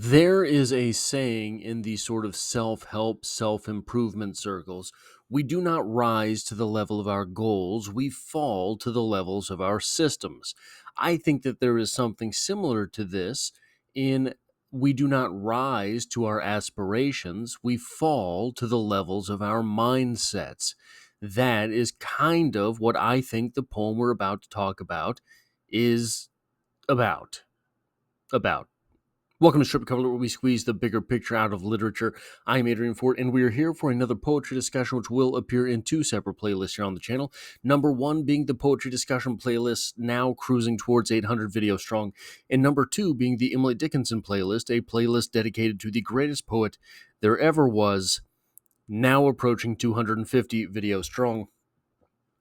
There is a saying in these sort of self help, self improvement circles: we do not rise to the level of our goals, we fall to the levels of our systems. I think that there is something similar to this in we do not rise to our aspirations, we fall to the levels of our mindsets. That is kind of what I think the poem we're about to talk about is about. About. Welcome to Strip Cover, where we squeeze the bigger picture out of literature. I'm Adrian Ford, and we are here for another poetry discussion, which will appear in two separate playlists here on the channel. Number one being the poetry discussion playlist, now cruising towards 800 videos strong, and number two being the Emily Dickinson playlist, a playlist dedicated to the greatest poet there ever was, now approaching 250 videos strong.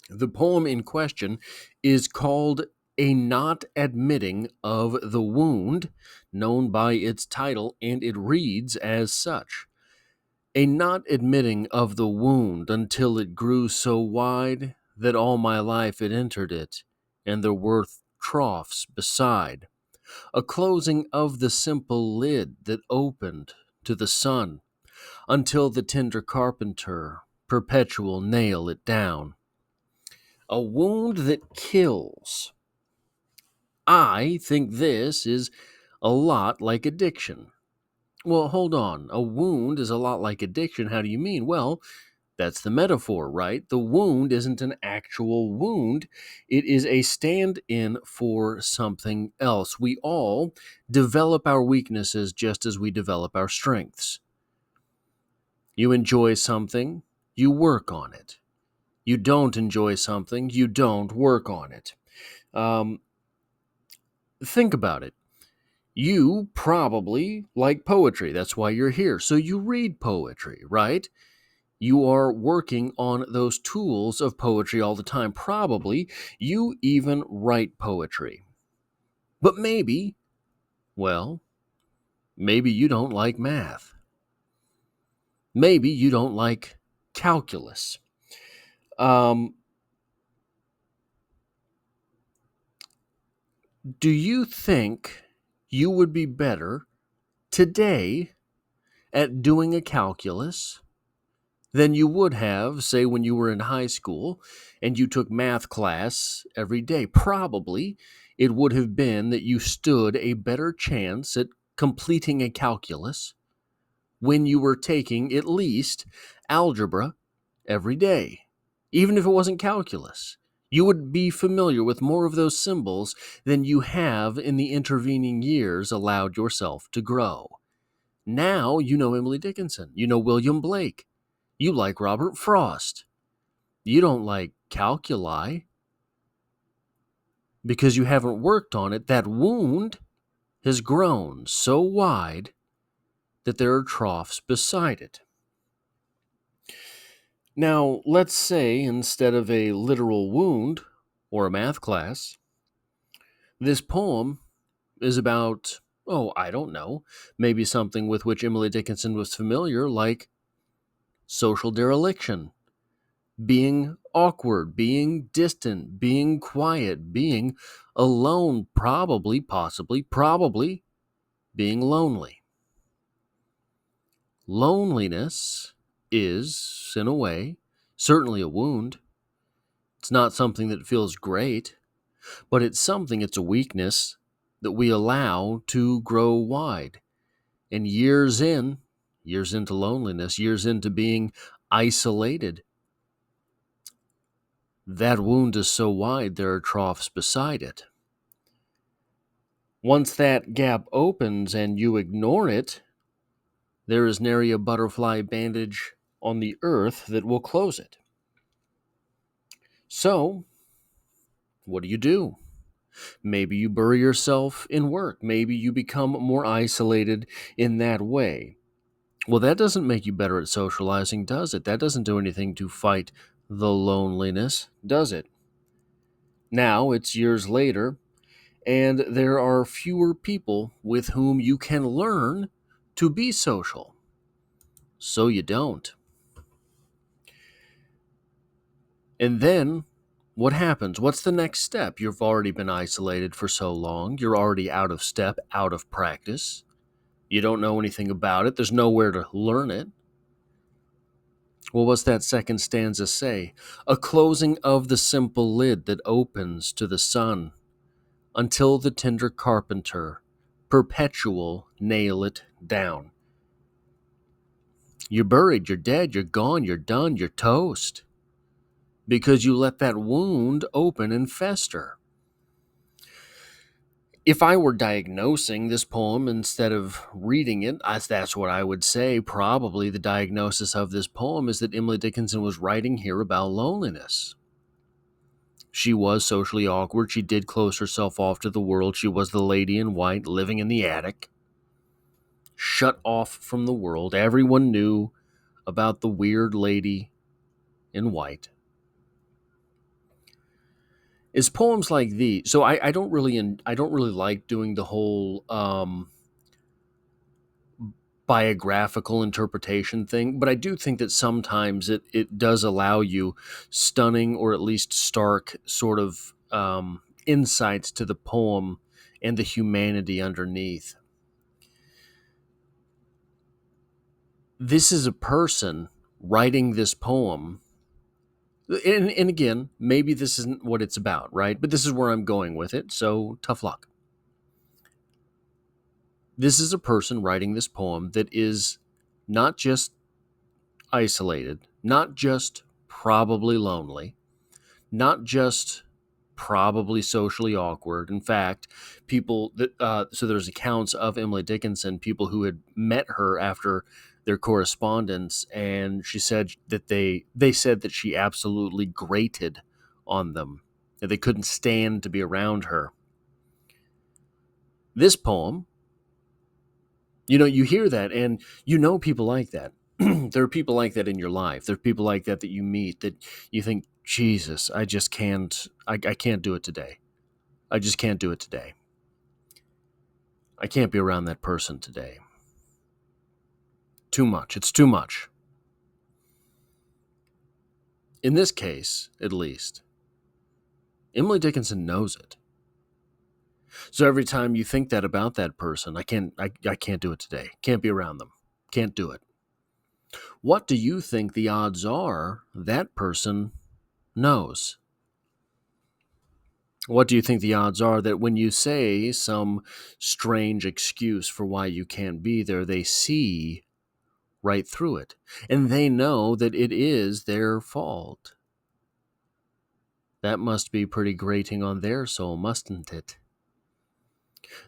The poem in question is called A Not Admitting of the Wound, known by its title, and it reads as such. A not admitting of the wound until it grew so wide that all my life it entered it, and there were troughs beside. A closing of the simple lid that opened to the sun, until the tender carpenter perpetual nail it down. A wound that kills. I think this is a lot like addiction. Well, hold on. A wound is a lot like addiction. How do you mean? Well, that's the metaphor, right? The wound isn't an actual wound, it is a stand in for something else. We all develop our weaknesses just as we develop our strengths. You enjoy something, you work on it. You don't enjoy something, you don't work on it. Think about it. You probably like poetry. That's why you're here. So you read poetry, right? You are working on those tools of poetry all the time. Probably you even write poetry. But well, maybe you don't like math. Maybe you don't like calculus. Do you think you would be better today at doing a calculus than you would have, say, when you were in high school and you took math class every day? Probably it would have been that you stood a better chance at completing a calculus when you were taking at least algebra every day, even if it wasn't calculus. You would be familiar with more of those symbols than you have in the intervening years allowed yourself to grow. Now you know Emily Dickinson. You know William Blake. You like Robert Frost. You don't like calculi because you haven't worked on it. That wound has grown so wide that there are troughs beside it. Now, let's say instead of a literal wound or a math class, this poem is about, I don't know, maybe something with which Emily Dickinson was familiar, like social dereliction, being awkward, being distant, being quiet, being alone, probably being lonely. Loneliness is, in a way, certainly a wound. It's not something that feels great, but it's a weakness that we allow to grow wide. And years into loneliness, years into being isolated, that wound is so wide there are troughs beside it. Once that gap opens and you ignore it, there is nary a butterfly bandage on the earth that will close it. So, what do? Maybe you bury yourself in work. Maybe you become more isolated in that way. Well, that doesn't make you better at socializing, does it? That doesn't do anything to fight the loneliness, does it? Now it's years later, and there are fewer people with whom you can learn to be social. So you don't. And then what happens? What's the next step? You've already been isolated for so long. You're already out of step, out of practice. You don't know anything about it. There's nowhere to learn it. Well, what's that second stanza say? A closing of the simple lid that opens to the sun until the tender carpenter perpetual nail it down. You're buried, you're dead, you're gone, you're done, you're toast because you let that wound open and fester. If I were diagnosing this poem instead of reading it, that's what I would say. Probably the diagnosis of this poem is that Emily Dickinson was writing here about loneliness. She was socially awkward. She did close herself off to the world. She was the lady in white living in the attic, shut off from the world. Everyone knew about the weird lady in white. It's poems like these. So I don't really like doing the whole biographical interpretation thing, but I do think that sometimes it does allow you stunning or at least stark sort of insights to the poem and the humanity underneath. This is a person writing this poem. And again, maybe this isn't what it's about, right? But this is where I'm going with it, so tough luck. This is a person writing this poem that is not just isolated, not just probably lonely, not just probably socially awkward. In fact, people that so there's accounts of Emily Dickinson, people who had met her after their correspondence, and she said that they said that she absolutely grated on them, that they couldn't stand to be around her. This poem, you hear that, and people like that. There are people like that in your life. There are people like that you meet that you think, Jesus, I just can't, I can't do it today. I just can't do it today. I can't be around that person today. Too much. It's too much. In this case, at least, Emily Dickinson knows it. So every time you think that about that person, I can't do it today. Can't be around them. Can't do it. What do you think the odds are that person knows? What do you think the odds are that when you say some strange excuse for why you can't be there, they see right through it and they know that it is their fault? That must be pretty grating on their soul, mustn't it?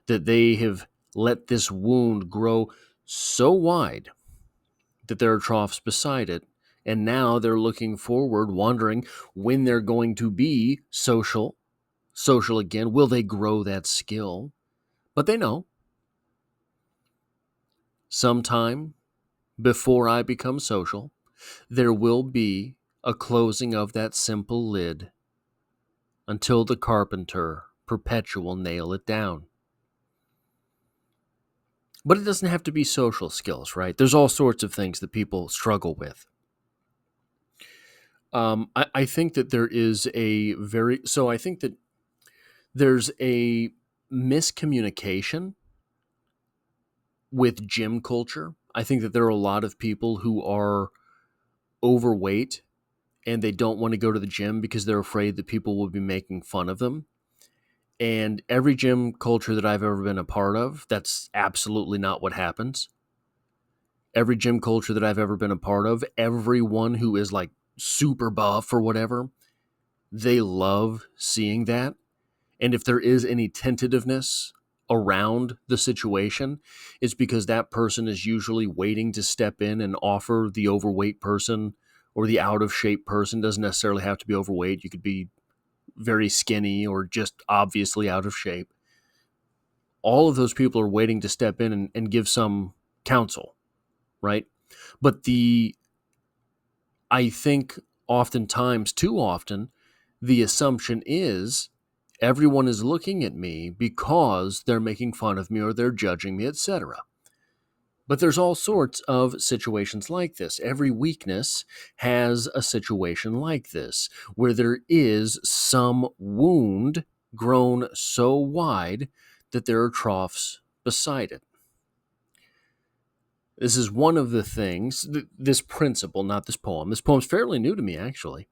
That they have let this wound grow so wide that there are troughs beside it, and now they're looking forward, wondering when they're going to be social again. Will they grow that skill? But they know sometime before I become social, there will be a closing of that simple lid until the carpenter perpetual nail it down. But it doesn't have to be social skills, right? There's all sorts of things that people struggle with. I think that I think that there's a miscommunication with gym culture. I think that there are a lot of people who are overweight and they don't want to go to the gym because they're afraid that people will be making fun of them. And every gym culture that I've ever been a part of, that's absolutely not what happens. Every gym culture that I've ever been a part of, everyone who is like super buff or whatever, they love seeing that. And if there is any tentativeness around the situation, it's because that person is usually waiting to step in and offer the overweight person or the out of shape person. Doesn't necessarily have to be overweight. You could be very skinny or just obviously out of shape. All of those people are waiting to step in and give some counsel, right? But I think oftentimes, too often, the assumption is everyone is looking at me because they're making fun of me or they're judging me, etc. But there's all sorts of situations like this. Every weakness has a situation like this, where there is some wound grown so wide that there are troughs beside it. This is one of the things, this principle, not this poem. This poem's fairly new to me, actually.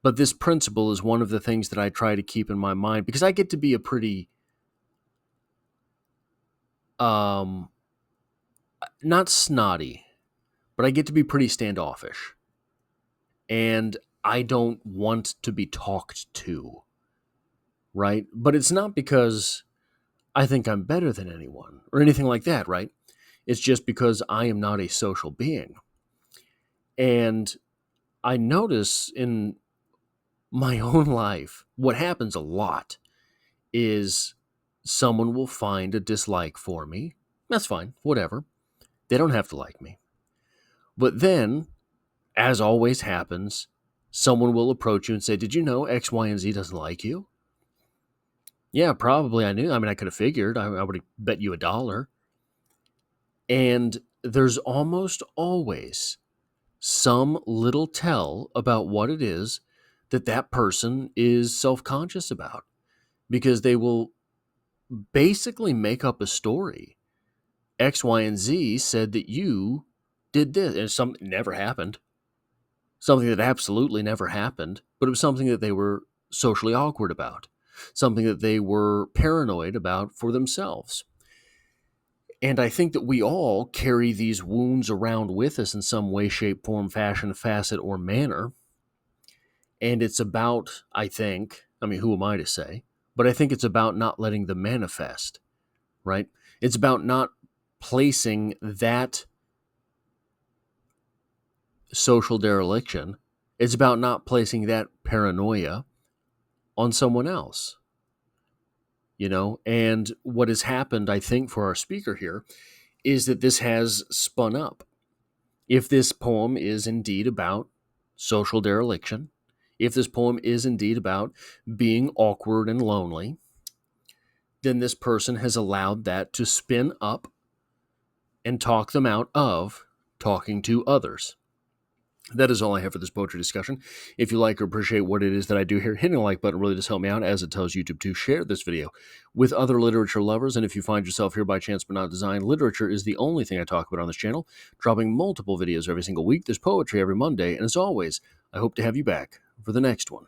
But this principle is one of the things that I try to keep in my mind because I get to be a pretty, not snotty, but I get to be pretty standoffish. And I don't want to be talked to, right? But it's not because I think I'm better than anyone or anything like that, right? It's just because I am not a social being. And I notice in my own life, what happens a lot is someone will find a dislike for me. That's fine, whatever. They don't have to like me. But then, as always happens, someone will approach you and say, "Did you know X, Y, and Z doesn't like you?" Yeah, probably I knew. I mean, I could have figured. I would have bet you $1. And there's almost always some little tell about what it is that that person is self-conscious about, because they will basically make up a story. X, Y, and Z said that you did this, and something never happened. Something that absolutely never happened, but it was something that they were socially awkward about, something that they were paranoid about for themselves. And I think that we all carry these wounds around with us in some way, shape, form, fashion, facet, or manner. And it's about, I think, I mean, who am I to say? But I think it's about not letting them manifest, right? It's about not placing that social dereliction. It's about not placing that paranoia on someone else, you know? And what has happened, I think, for our speaker here is that this has spun up. If this poem is indeed about social dereliction, if this poem is indeed about being awkward and lonely, then this person has allowed that to spin up and talk them out of talking to others. That is all I have for this poetry discussion. If you like or appreciate what it is that I do here, hitting the like button really does help me out, as it tells YouTube to share this video with other literature lovers. And if you find yourself here by chance but not design, literature is the only thing I talk about on this channel, dropping multiple videos every single week. There's poetry every Monday, and as always, I hope to have you back for the next one.